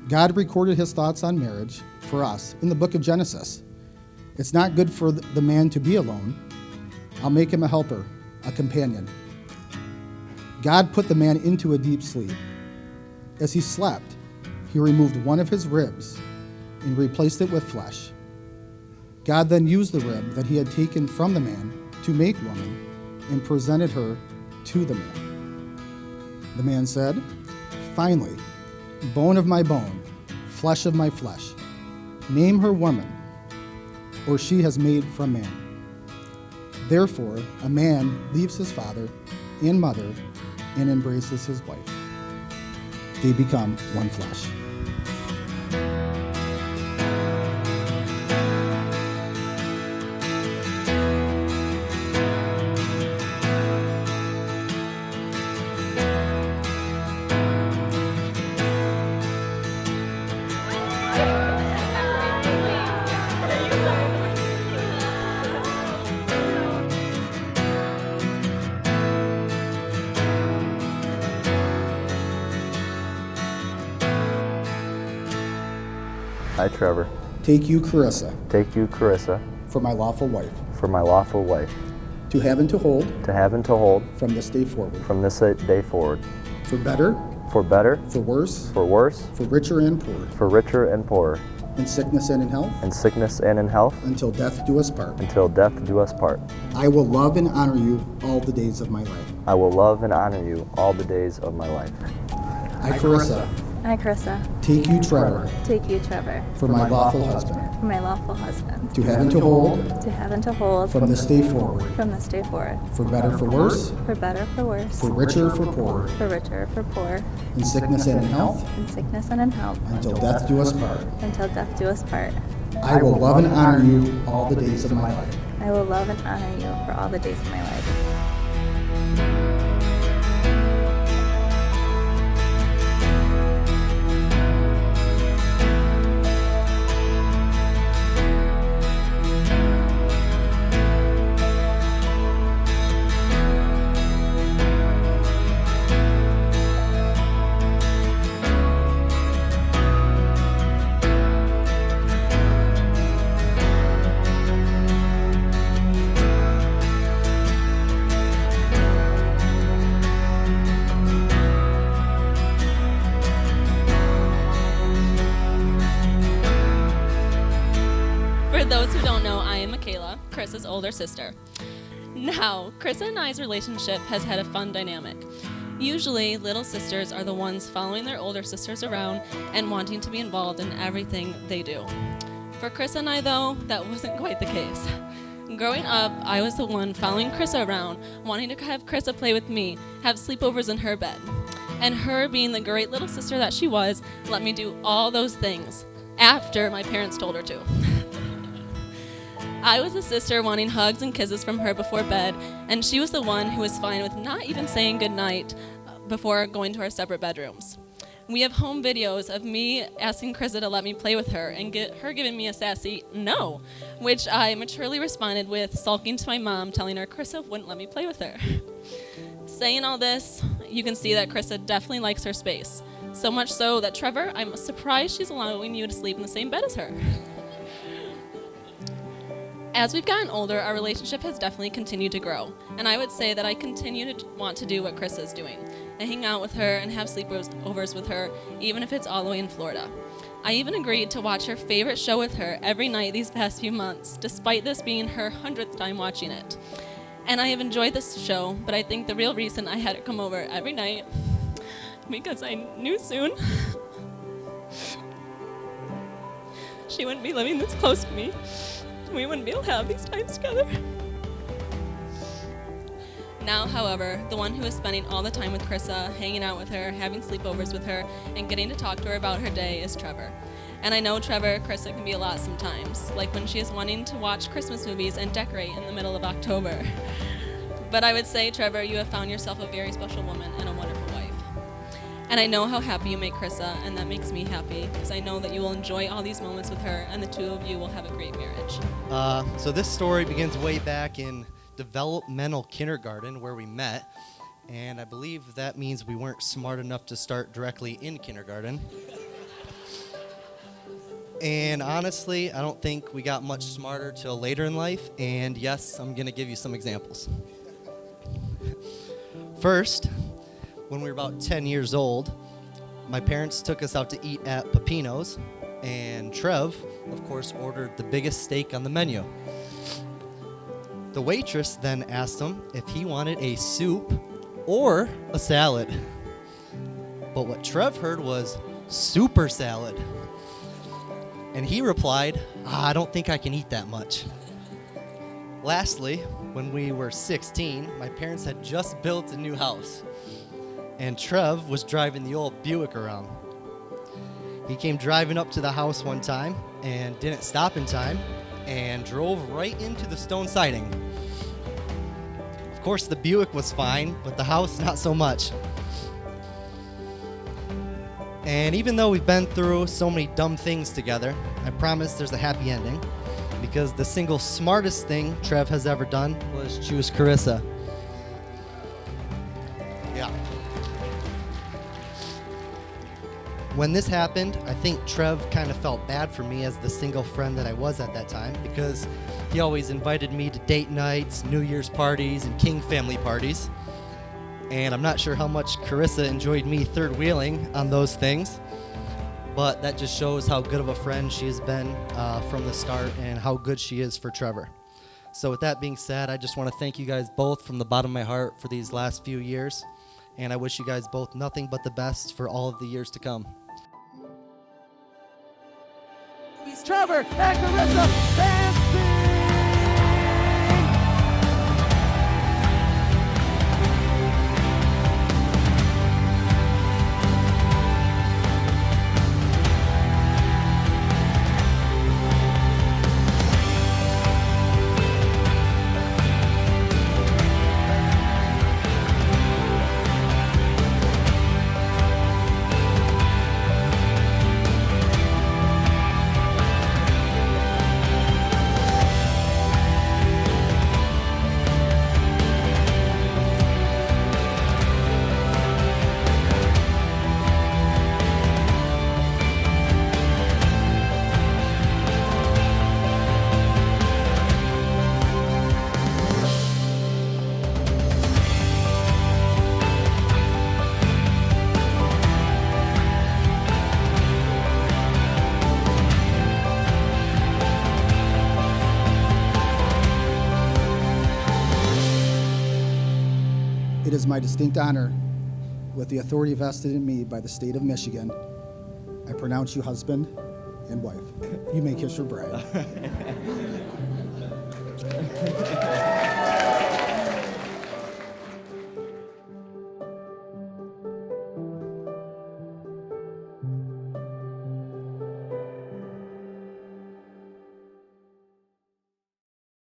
God recorded his thoughts on marriage for us in the book of Genesis. It's not good for the man to be alone. I'll make him a helper, a companion. God put the man into a deep sleep. As he slept, he removed one of his ribs and replaced it with flesh. God then used the rib that he had taken from the man to make woman and presented her to the man. The man said, "Finally, bone of my bone, flesh of my flesh. Name her woman, or she has made from man." Therefore, a man leaves his father and mother and embraces his wife. They become one flesh. I, Trevor, Take you, Corissa, take you, Corissa, for my lawful wife, for my lawful wife, to have and to hold to have and to hold from this day forward, from this day forward, for better, for better, for worse, for worse, for richer and poorer, for richer and poorer, in sickness and in health, in sickness and in health, until death do us part. until death do us part. I will love and honor you all the days of my life. I will love and honor you all the days of my life. I, Corissa, I, Corissa, take you, Trevor, take you, Trevor, for my lawful husband, for my lawful husband, to have and to hold to have and to hold from this day forward, from this day forward, for better, for worse, for better, for worse, for richer, for poorer, for richer, for poor, in sickness and in health, in sickness and in health, until death do us part. until death do us part. I will love and honor you all the days of my life. I will love and honor you for all the days of my life. For those who don't know, I am Michaela, Chris's older sister. Now, Carissa and I's relationship has had a fun dynamic. Usually, little sisters are the ones following their older sisters around and wanting to be involved in everything they do. For Carissa and I, though, that wasn't quite the case. Growing up, I was the one following Carissa around, wanting to have Carissa play with me, have sleepovers in her bed. And her, being the great little sister that she was, let me do all those things after my parents told her to. I was the sister wanting hugs and kisses from her before bed, and she was the one who was fine with not even saying goodnight before going to our separate bedrooms. We have home videos of me asking Carissa to let me play with her and get her giving me a sassy no, which I maturely responded with sulking to my mom, telling her Carissa wouldn't let me play with her. Saying all this, you can see that Carissa definitely likes her space. So much so that Trevor, I'm surprised she's allowing you to sleep in the same bed as her. As we've gotten older, our relationship has definitely continued to grow, and I would say that I continue to want to do what Chris is doing, and hang out with her and have sleepovers with her, even if it's all the way in Florida. I even agreed to watch her favorite show with her every night these past few months, despite this being her 100th time watching it. And I have enjoyed this show, but I think the real reason I had her come over every night, because I knew soon she wouldn't be living this close to me. We wouldn't be able to have these times together. Now, however, the one who is spending all the time with Carissa, hanging out with her, having sleepovers with her, and getting to talk to her about her day is Trevor. And I know Trevor, Carissa can be a lot sometimes, like when she is wanting to watch Christmas movies and decorate in the middle of October. But I would say, Trevor, you have found yourself a very special woman and a wonderful wife. And I know how happy you make Carissa, and that makes me happy, because I know that you will enjoy all these moments with her, and the two of you will have a great marriage. So this story begins way back in developmental kindergarten where we met, and I believe that means we weren't smart enough to start directly in kindergarten. And honestly, I don't think we got much smarter till later in life. And yes, I'm going to give you some examples. First, when we were about 10 years old, my parents took us out to eat at Pepino's. And Trev, of course, ordered the biggest steak on the menu. The waitress then asked him if he wanted a soup or a salad. But what Trev heard was super salad. And he replied, I don't think I can eat that much. Lastly, when we were 16, my parents had just built a new house. And Trev was driving the old Buick around. He came driving up to the house one time and didn't stop in time and drove right into the stone siding. Of course, the Buick was fine, but the house not so much. And even though we've been through so many dumb things together, I promise there's a happy ending, because the single smartest thing Trev has ever done was choose Corissa. Yeah. When this happened, I think Trev kind of felt bad for me as the single friend that I was at that time, because he always invited me to date nights, New Year's parties, and King family parties. And I'm not sure how much Corissa enjoyed me third wheeling on those things, but that just shows how good of a friend she has been from the start and how good she is for Trevor. So with that being said, I just want to thank you guys both from the bottom of my heart for these last few years, and I wish you guys both nothing but the best for all of the years to come. Trevor and Corissa dancing! It is my distinct honor, with the authority vested in me by the state of Michigan, I pronounce you husband and wife. You may kiss your bride.